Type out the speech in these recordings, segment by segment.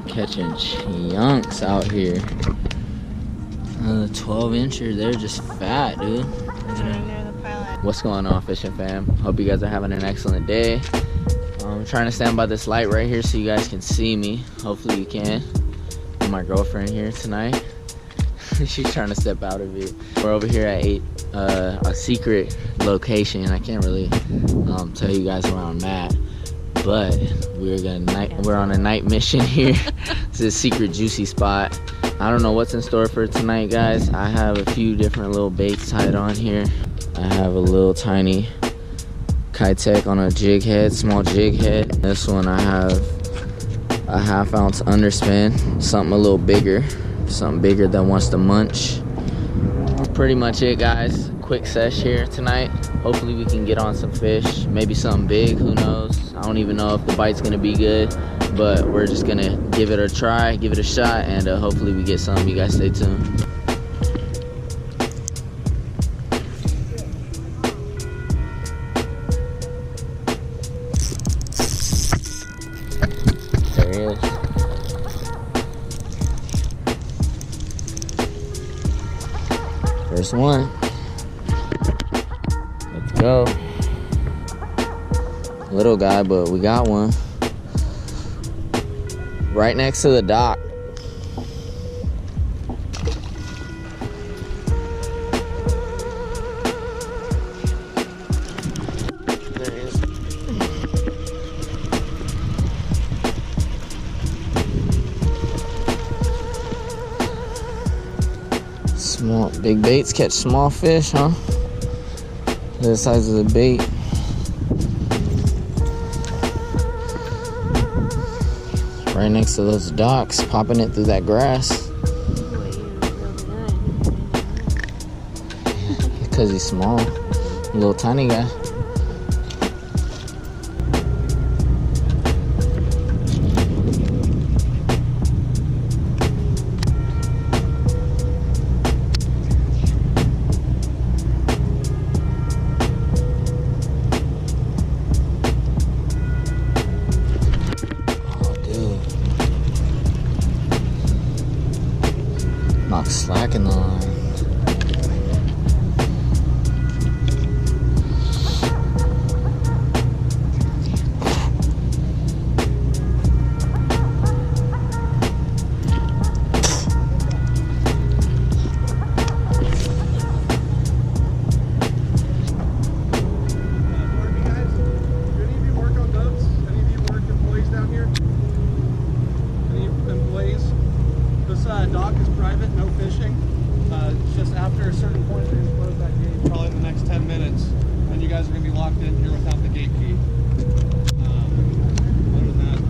Catching chunks out here. The 12-incher, they're just fat, dude. What's going on, fishing fam? Hope you guys are having an excellent day. I'm trying to stand by this light right here so you guys can see me. Hopefully you can. With my girlfriend here tonight. She's trying to step out of it. We're over here at a secret location. I can't really tell you guys where I'm at, but we're on a night mission here. It's a secret juicy spot. I don't know what's in store for tonight, guys. I have a few different little baits tied on here. I have a little tiny Kitech on a jig head, small jig head. This one I have a 1/2 ounce underspin, something a little bigger, something bigger that wants to munch. Pretty much it, guys. Quick sesh here tonight. Hopefully we can get on some fish, maybe something big, who knows. I don't even know if the bite's gonna be good, but we're just gonna give it a try, give it a shot, and hopefully we get some. You guys stay tuned. There he is. First one. Let's go. Little guy, but we got one. Right next to the dock. There he is. Small, big baits catch small fish, huh? The size of the bait. Right next to those docks, popping it through that grass. Because he's small, a little tiny guy. Not slacking the line. Dock is private, no fishing. It's just after a certain point they're going to close that gate, probably in the next 10 minutes, and you guys are going to be locked in here without the gate key. Other than that,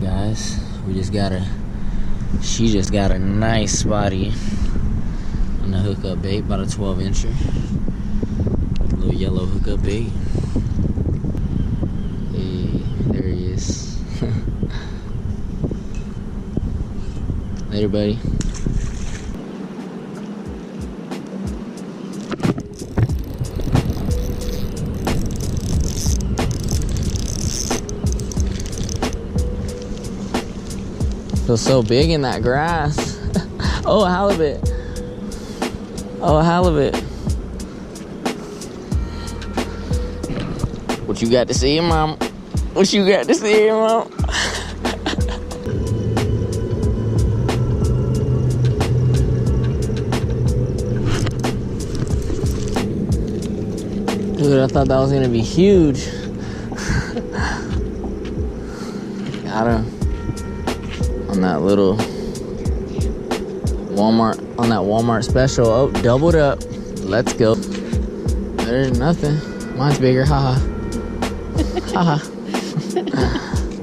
guys, she just got a nice spotty on the hookup bait, about a 12-incher. Little yellow hookup bait. Hey, there he is. Later, buddy. Feels so big in that grass. Oh, a halibut. Oh, a halibut. What you got to say, Mom? What you got to say, Mom? Dude, I thought that was gonna be huge. Got him on that little Walmart special. Oh, doubled up. Let's go. Better than nothing. Mine's bigger, haha. Haha.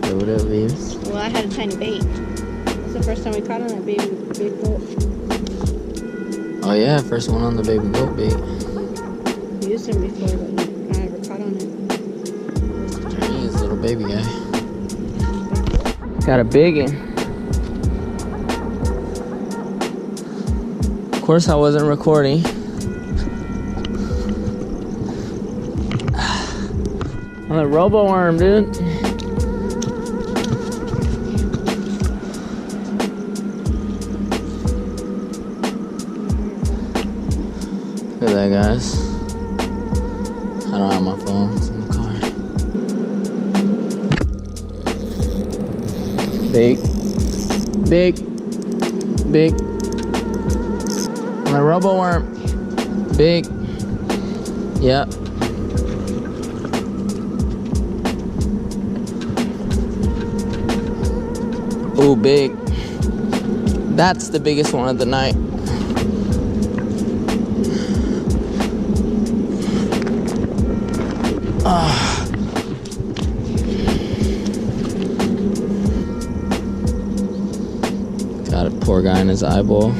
Doubled up, baby. Well, I had a tiny bait. That's the first time we caught on that big boat. Oh yeah, first one on the baby goat bait. We used him before, but I never caught on it. There he is, little baby guy. Got a big one. Of course I wasn't recording. On the robo worm, dude. Look at that, guys. I don't have my phone. It's in the car. Big. On the robo worm. Big. Yep. Ooh, big. That's the biggest one of the night. Got a poor guy in his eyeball.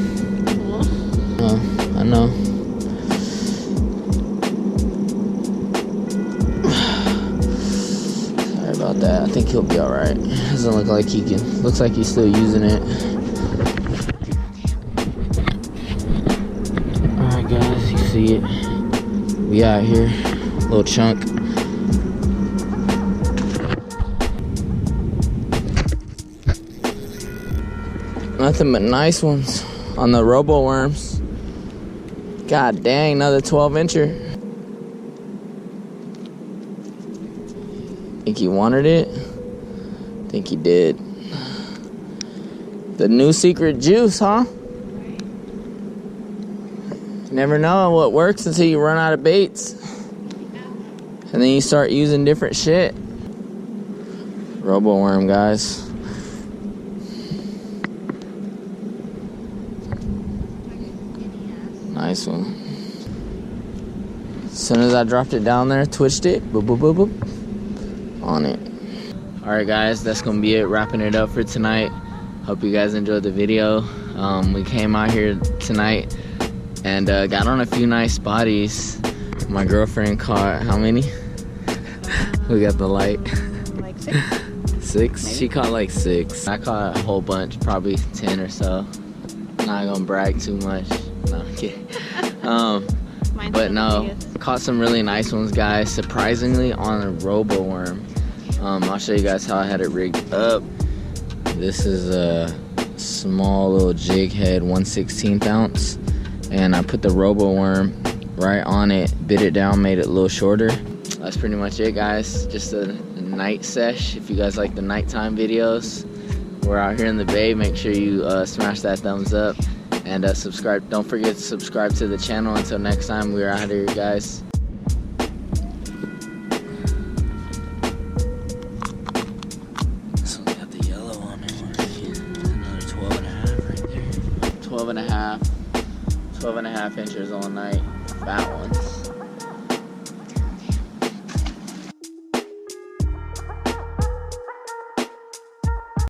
Oh, I know. Sorry about that. I think he'll be alright. Doesn't look like he can. Looks like he's still using it. Alright, guys, you see it. We out here. Little chunk. Nothing but nice ones on the robo worms. God dang, another 12-incher. Think he wanted it? Think he did. The new secret juice, huh? You never know what works until you run out of baits. And then you start using different shit. Robo worm, guys. Nice one. As soon as I dropped it down there, twitched it, boop, boop, boop, boop, on it. Alright, guys, that's gonna be it. Wrapping it up for tonight. Hope you guys enjoyed the video. We came out here tonight and got on a few nice spotties. My girlfriend caught how many? We got the light. Like 6? 6? Maybe. She caught like 6. I caught a whole bunch, probably 10 or so. Not gonna brag too much. No, I'm kidding. But no, caught some really nice ones, guys. Surprisingly on a robo worm. I'll show you guys how I had it rigged up. This is a small little jig head, 1/16 ounce, and I put the robo worm right on it, bit it down, made it a little shorter. That's pretty much it, guys. Just a night sesh. If you guys like the nighttime videos, we're out here in the bay. Make sure you smash that thumbs up and subscribe. Don't forget to subscribe to the channel. Until next time, we're out here, guys. This one got the yellow on it. Another 12.5 right there. 12.5 inches all night. Fat ones.